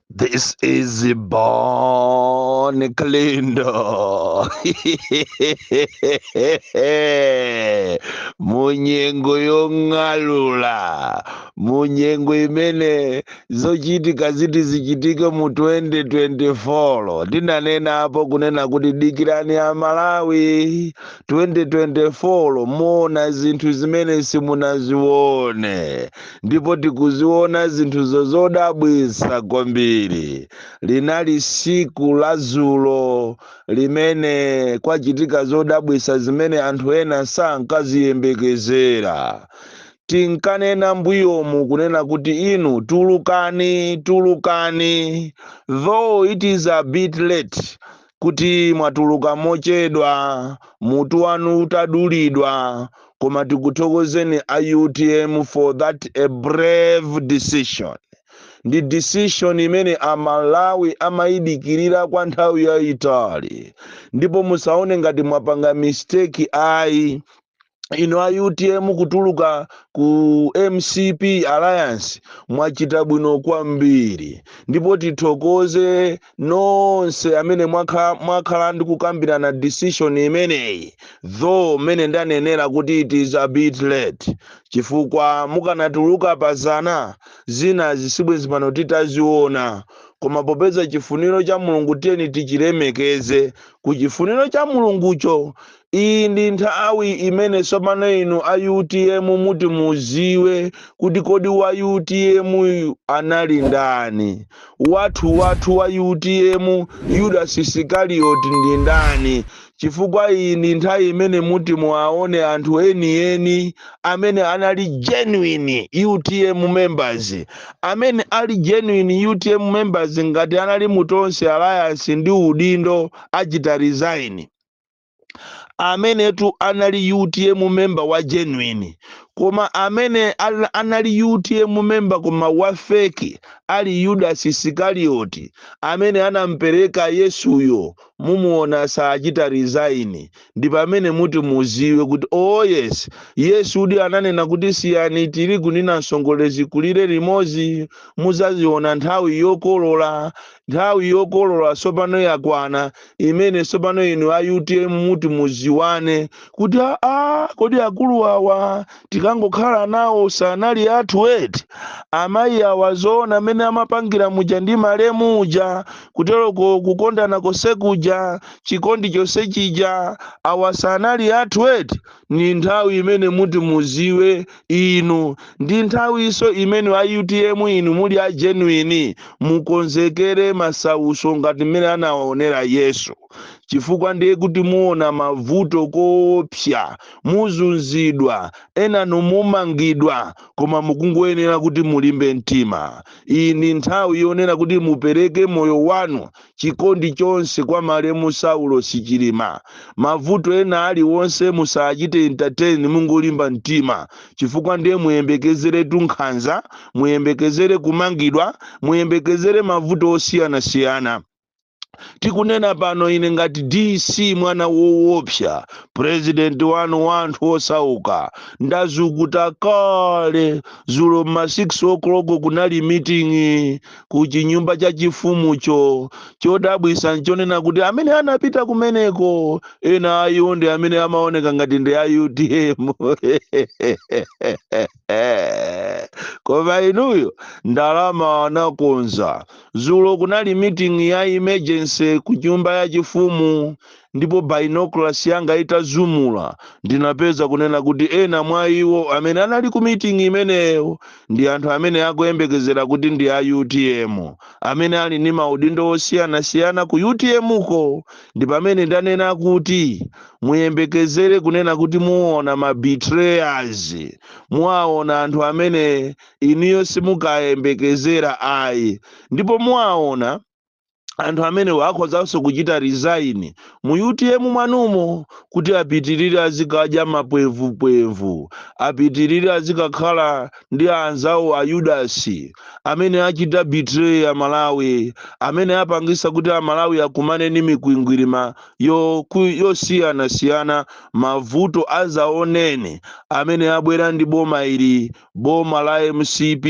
This is Born Kalendo. Munyengo yong'alula. Munyengo imene zochitika ziti zichitike mu 2024. Tinanena hapo kunena kuti dikirani ya Malawi 2024 mona zinthu zimene simunazione. Ndipo tikuziona zinthu zodabwitsa kwambiri. Linali siku la dzulo limene kwachitika zodabwitsa zimene anthu ena sankaziyembekezera. Tinkanena mbuyomu kunena kuti inu tulukani, though it is a bit late, kuti mwatuluka mochedwa, mutu wanu utadulidwa, koma tikuthokozeni a UTM for that a brave decision. Ndi decision imene Amalawi amayidikirira kwa nthawi yayitali. Ndipo musaone ngati mwapanga mistake ayi. Ino a UTM kutuluka ku MCP Alliance mwachita bwino kwambiri. Ndipo tithokoze nonse amene mwakhala ndi kukambirana decision imeneyi, though mene ndanenera kuti it is a bit late. Chifukwa mukanatuluka pazana zina zisibwezi pano titaziona. Koma popeza chifuniro cha Mulungu tiyeni tichilemekeze. Ku chifuniro cha Mulungucho iyi ndi nthawi imene tsopano inu a UTM muti muziwe kuti kodi wa UTM anali ndani. Wathu wa UTM Yudas Isikarioti ndi ndani. Chifukwa iyi ndi nthawi imene muti muwaone anthu eni amene anali genuine UTM members. Amene ali genuine UTM members ngati anali mutonse Alliance ndi udindo achita resign. Amene tu anali UTM member wa genuine. Koma amene anali UTM member koma wa fake ali Yudas Isikarioti amene anampereka Yesuyo mumuona saachita resign. Ndi pamene muti muziwe kuti oh yes, Yesu udi ananena kuti siyani tiri kunena nsongolezi kulire limodzi muzaziona nthawi yokolola. Nthawi yokolola sopano yakwana imene sopano inu a UTM muti muziwane kuti kodi akulu awa tikangokhala nawo sanali athu eti. Amayi awa zoona amene amapangira muja ndi malemu uja kuteroko kukondana kose kuja chikondi chose chija awa sanali athu eti. Ni nthawi imene muti muziwe inu. Ndi nthawi iso imene a UTM inu muli a genuine mukonzekere masauso ngati mmene anawaonera Yesu. Chifukwa ndiye kuti muona mavuto kopsa, muzunzidwa, ena numumangidwa, koma mukungoyenera kuti mulimbe mtima. Iyi ndi nthawi yonena kuti mupereke moyo wanu chikondi chonse kwa malemu Saulo Sichilima. Mavuto ena aliwonse musachite entertain, mungolimba mtima. Chifukwa ndiye muyembekezere tunkhanza, muyembekezere kumangidwa, muyembekezere mavuto osiyana-siyana. Tikunena pano ine ngati DC mwana woopsa, president wanu wanthu osauka. Ndazukuta kale zulo ma 6 o'clock kunali meeting ku chinyumba cha chifumucho. Chodabwitsa nchonena kuti amene anapita kumeneko ena ayo ndi amene amaoneka ngati ndi a UTM. Koma inuyo ndalama anakonza. Zulo kunali meeting ya emergency ku nyumba ya chifumu. Ndipo binoculars yanga itazumula ndinapeza kunena kuti ena mwa iwo amene anali ku meeting imeneyo ndi anthu amene akuyembekezera kuti ndi a UTM, amene ali ndi maudindo osiyana-siyana ku UTM uko. Ndi pamene ndanena kuti muyembekezere kunena kuti muona ma betrayers, muwaona anthu amene iniyo simukayembekezera ayi. Ndipo muwaona anthu amene wakhozanso kuchita resign mu UTM mwanumo kuti apitirire azikadya mapwevu, apitirire azikakhala ndi anzawo a Yudas amene achita betray Malawi, amene apangisa kuti Malawi akumane ni mikwingwirima yosiyana-siyana, mavuto azaonene amene abwera ndi boma ili, boma la MCP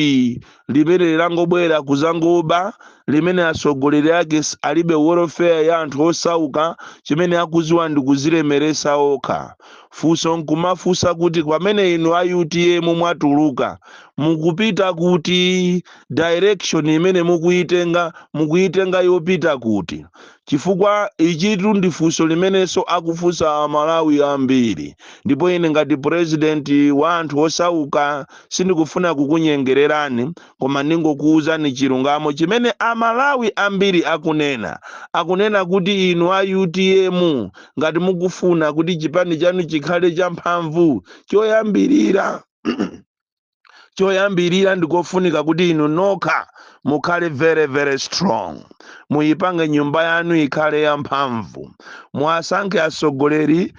limene langobwera kuzangoba, limene atsogoleri ake alibe welfare ya anthu osauka, chimene akuziwa ndi kuzilemeresa okha. Funso nkumafunsa kuti pamene inu a UTM mwatuluka mukupita kuti, direction imene mukuyitenga yopita kuti? Chifukwa ichitu ndi funso limenenso akufunsa Amalawi ambiri, ndipo ine ngati president wa anthu osauka sindikufuna kukunyengererani, koma ningokuwuzani chilungamo chimene Amalawi ambiri akunena kuti inu a UTM ngati mukufuna kuti chipani chanu chikhale champhamvu, choyambirira ndikofunika kuti inu nokha mukhale very very strong, muyipange nyumba yanu ikhale yamphamvu, muwasankhe atsogoleri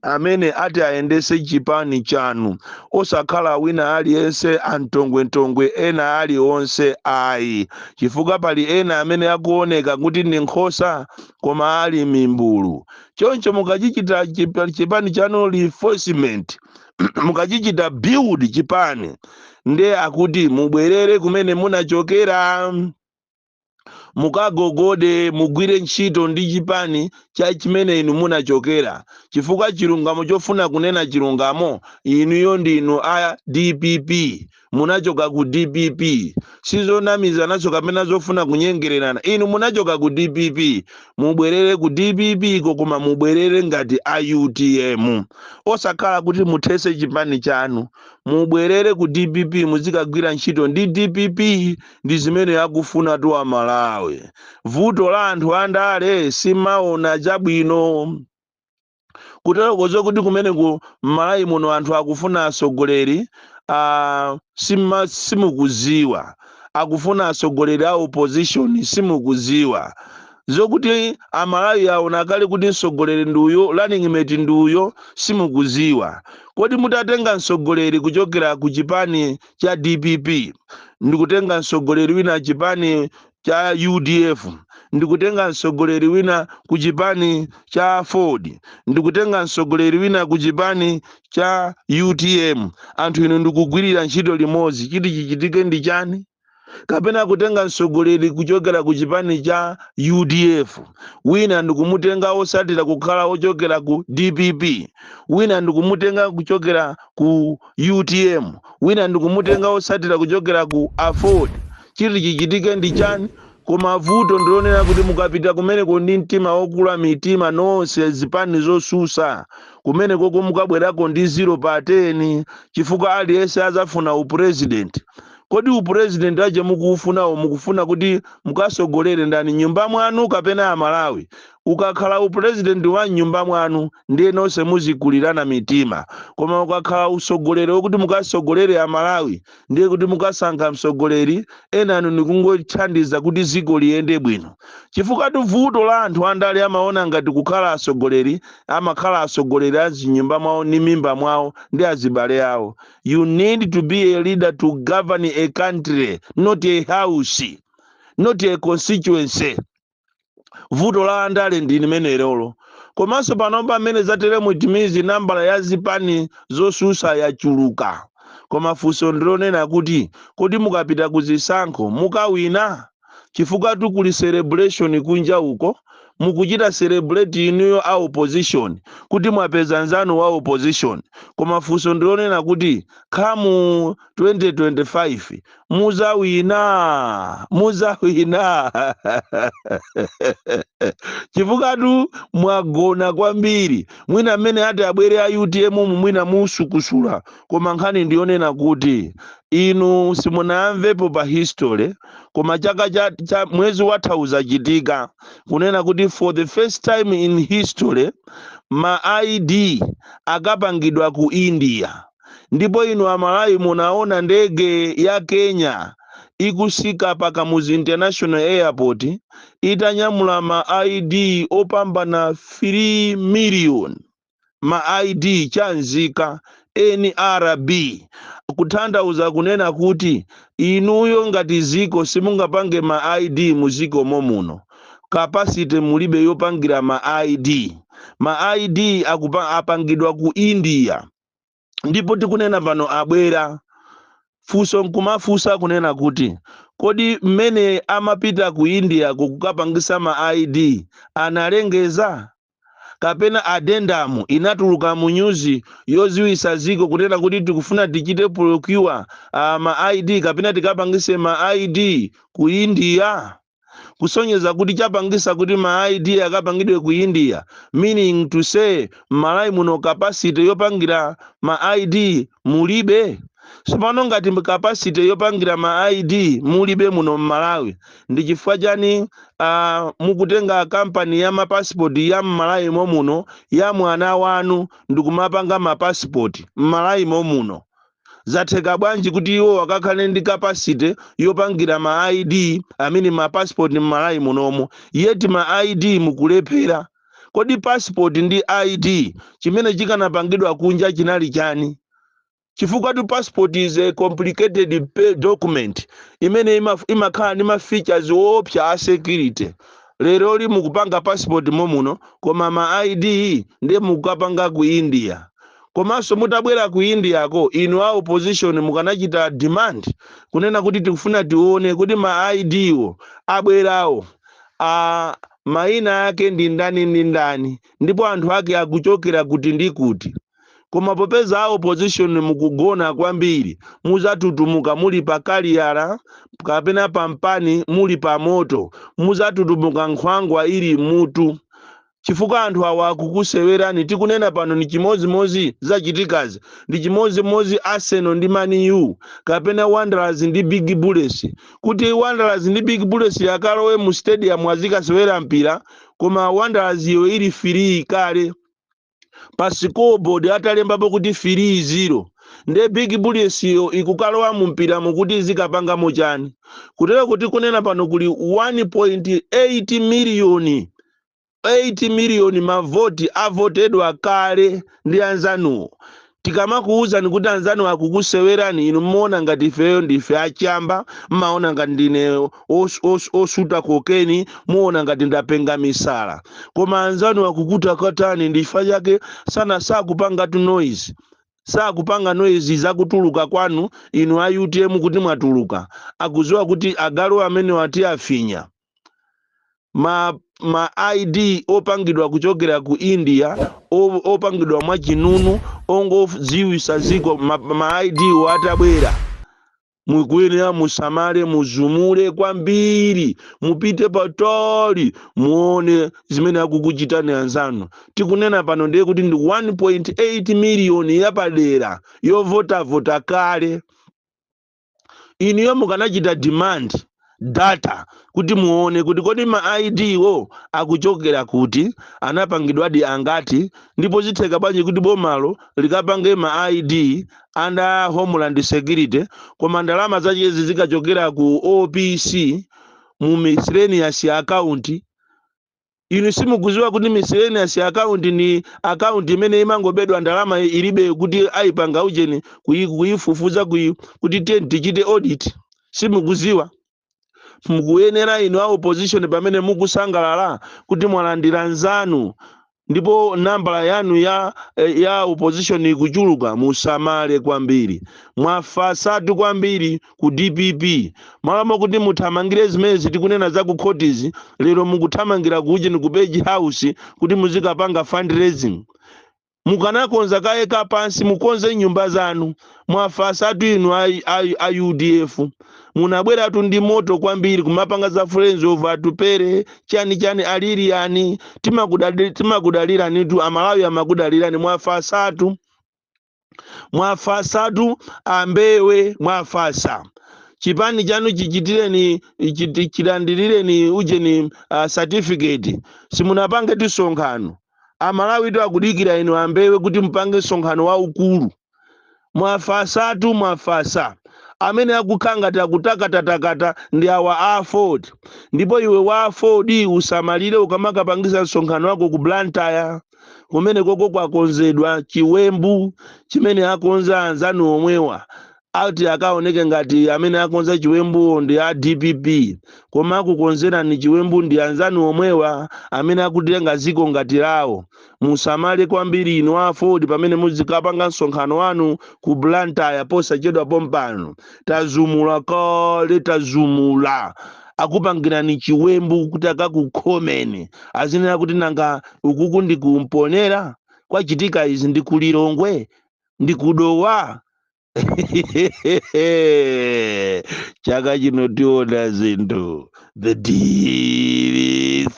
amene ati ayendese chipani chanu, osakhala wina aliyense antongwentongwe ena aliwonse ayi, chifukwa pali ena amene akuoneka kuti ndi nkhosa koma ali mimbulu. Choncho mukachichita chipani chanu reinforcement, mukachichita build chipani, nde akuti mubwerere kumene munachokera, mukagogode mugwire ntchito ndi chipani cha chimene inu munachokera, chifukwa chilungamo chofuna kunena chilungamo, inuyo ndinu a DPP, munachoka ku DPP, sizonamiza nazo kapena zofuna kunyengererana, inu munachoka ku DPP, mubwerere ku DPP koma mubwerere ngati a UTM, osakhala kuti muthese chipani chanu, mubwerere ku DPP muzikagwira ntchito ndi DPP, ndi zimene akufuna tu Amalawi. Vuto la anthu andale simaona chabwino, kuterokozo kuti kumene ku Malawi muno anthu akufuna atsogoleri simukuziwa, akufuna atsogoleri a opposition simukuziwa, zokuti Amalawi aona kale kuti mtsogoleri nduyo, running mate nduyo, simukuziwa. Kodi mutatenga mtsogoleri kuchokera ku chipani cha DPP, ndikutenga mtsogoleri wina chipani cha UDF, ndikutenga mtsogoleri wina ku chipani cha Ford, ndikutenga mtsogoleri wina ku chipani cha UTM, anthu inu ndikugwirira ntchito limodzi, chiti chichitike ndi chani? Kapena kutenga mtsogoleri kuchokera ku chipani cha UDF, wina ndikumutenga osatira kukhala ochokera ku DPP, wina ndikumutenga kuchokera ku UTM, wina ndikumutenga osatira kuchokera ku Ford, chiti chichitike ndi chani? Koma vuto ndilonera kuti mukapita kumeneko ndi mtima wokula mitima nonse zipani zosusa, kumeneko mukabwerako ndi 0/10, chifukwa aliyense azafuna upresident. Kodi upresident aje mukufunawo, mukufuna kuti mukasogolere ndani, nyumba mwanu kapena Amalawi? Ukakhala upresident wa nyumba mwanu ndiye nonse muzikulirana mitima, koma ukakhala usogolere wokuti mukasogolere Amalawi, ndiye kuti mukasankha msogoleri enanu nikungothandiza kuti ziko liyende bwino. Chifukwa vuto la anthu andale amaona ngati kukhala asogoleri, amakhala asogoleri azinyumba mwawo ni mimba mwawo ndi azibale awo. You need to be a leader to govern a country, not a house, not a constituency. Vuto la andale ndi limene lero. Komanso panomba amene zateremu timizi nambala ya zipani zosusa yachuluka. Koma funso ndilonena kuti kodi mukapita kuzisankho mukawina, chifukwa kuli celebration kunja uko, mukuchita celebrate inuyo a opposition kuti mwapeza nzanu wa opposition. Koma funso ndilonena kuti khamu 2025 muzawina chifukwa mwagona kwambiri. Mwina amene ati abwere a UTM mwina musukusula, koma nkhani ndionena kuti inu simunamvepo pa history, koma chaka cha mwezi watha uzachitika kunena kuti for the first time in history ma ID akapangidwa ku India. Ndipo inu Amalawi munaona ndege ya Kenya ikusika pa Kamuzu International Airport itanyamula ma ID opambana 3 million. Ma ID chanzika NRB, kutanthauza kunena kuti inuyo ngati ziko simungapange ma ID muziko momuno, capacity mulibe yopangira ma ID. Ma ID apangidwa ku India. Ndipo tikunena pano abwera Fuso nkumafusa kunena kuti kodi mmene amapita ku India kukapangisa ma ID analengeza kapena addendum inatuluka mu news yoziwisa ziko kunena kuti tikufuna tichite procure ma ID kapena tikapangise ma ID ku India, kusonyeza kuti chapangisa kuti ma ID akapangidwe ku India, meaning to say Malawi muno capacity yopangira ma ID mulibe. Sipano ngati capacity yopangira ma ID mulibe muno Malawi, ndi chifukwa chani mukutenga kampani ya passport ya Malawi muno ya mwana wanu ndikumapanga ma passport Malawi muno? Zatheka bwanji kuti iwo wakakhale ndi capacity yopangira ma ID amene ma passport Malawi munomo, yeti ma ID mukulephera? Kodi passport ndi ID chimene chikanapangidwa kunja chinali chani? Chifukwa tu passport is a complicated document imene imakhala ndi ma features opsa a security. Lero li mukupanga passport muno koma ma ID ndi mukapanga ku India. Komanso mutabwera ku India ko inu a opposition mukanachita demand kunena kuti tikufuna tione kuti ma ID wo abwerawo maina yake ndi ndani ndipo anthu ake akuchokera kuti ndi kuti. Koma popeza opposition mukugona kwambiri, muzatutumuka muli pa kaliyala kapena pampani muli pa moto, muzatutumuka nkhwangwa ili mutu. Chifukwa anthu awa akukusewerani. Tikunena pano ni chimozimozi zachitikazi, ndi chimozimozi Arsenal ndi Man U kapena Wanderers ndi Big Bullets. Kuti Wanderers ndi Big Bullets yakalowe mu stadium azikasewera mpira, koma Wanderers iyo ili free kale pa scoreboard atalembapo kuti free 0, nde Big Bullets iyo ikukalowa mu mpira mukuti zikapanga mochani. Kutero kuti kunena pano kuli 1.8 million mavoti avotedwa kale ndi anzanuwo. Tikamakuuza nikuti anzanu akukusewerani, inu muona ngati ifeyo ndife achamba, maona ngati ndine osuta kokeni, muona ngati ndapenga misala. Koma anzanu akukuta katani ndifa yake sana sakupanga tu noise. Sakupanga noise zakutuluka kwanu inu a UTM kuti mwatuluka. Akuziwa kuti agalu amene wati afinya. Ma ID opangidwa kuchokera ku India, opangidwa mwa chinunu, ongoziwisa ziko ma ID watabwera. Mukuyenera musamale muzumule kwambiri, mupite patali muone zimene akukuchitani anzanu. Tikunena pano ndiye kuti ndi 1.8 million yapadera yovota kale. Iniyo mukanachita demand data kuti muone kuti kodi ma ID wo akuchokera kuti, anapangidwa di angati, ndipo zitheka bwanji kuti bomalo likapange ma ID under Homeland Security koma ndalama zachezi zikachokera ku OPC mu miscellaneous account. Inu simukuziwa kuti miscellaneous account ni account imene imangobedwa ndalama ilibe kuti aipanga ujeni kuyifufuza kuti tichite audit. Simukuziwa. Mukuyenera inu a opposition pamene mukusangalala kuti mwalandira nzanu ndipo nambala yanu ya opposition ikuchuluka, musamale kwambiri. Mwafasatu kwambiri ku DPP. Malamo kuti muthamangire zimene tikunena za ku courts, lero mukuthamangira kuje ni ku Page House kuti muzikapanga fundraising. Mukanakonza kaeka pansi mukonze nyumba zanu. Mwafasatu inu a UDF. Munabwera tu ndi moto kwambiri kumapanga za friends over tupere chani aliriani timakudalirani tu Amalawi amakudalirani. Mwafasatu ambewe mwafasa. Chipani chanu chichitireni chilandirireni ujeni certificate. Simunapange tu sonkhano. Amalawi tu akudikira inu ambewe kuti mpange sonkhano wa ukulu. Mwafasa. Amene akukanga takutakatakata ndi awa afford. Ndipo iwe wa afford usamalire ukamakapangisa sonkhano wako ku Blantyre kumene koko kwakonzedwa chiwembu chimene akonza anzanu omwewa. ati akaoneke ngati amene akonza chiwembu ndi a DPP, koma akukonzerani chiwembu ndi anzani omwewa amene akutenga ziko ngati lawo. Musamale kwambiri inu a Ford pamene muzikapanga msonkhano wanu ku Blantyre posachedwa pompano. Tazumula kale, tazumula akupangirani chiwembu kuti akakukhomeni, azinena kuti nanga ukuku ndikumponera, kwachitika izi ndi kulilongwe, ndikudowa. Chaka chinotiona zinthu the DVC.